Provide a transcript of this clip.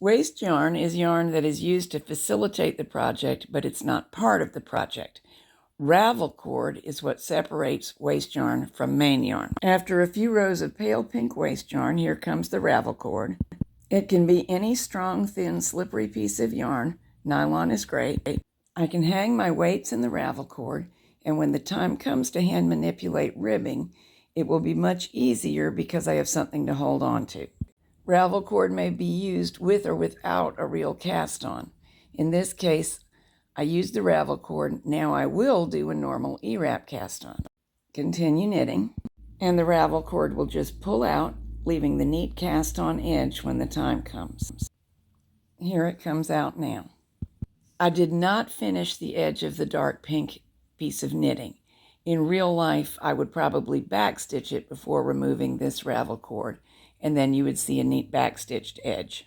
Waste yarn is yarn that is used to facilitate the project, but it's not part of the project. Ravel cord is what separates waste yarn from main yarn. After a few rows of pale pink waste yarn, here comes the Ravel cord. It can be any strong, thin, slippery piece of yarn. Nylon is great. I can hang my weights in the Ravel cord, and when the time comes to hand manipulate ribbing, it will be much easier because I have something to hold on to. Ravel cord may be used with or without a real cast on. In this case, I used the Ravel cord. Now I will do a normal E-wrap cast on. Continue knitting, and the Ravel cord will just pull out, leaving the neat cast on edge when the time comes. Here it comes out now. I did not finish the edge of the dark pink piece of knitting. In real life, I would probably backstitch it before removing this Ravel cord, and then you would see a neat backstitched edge.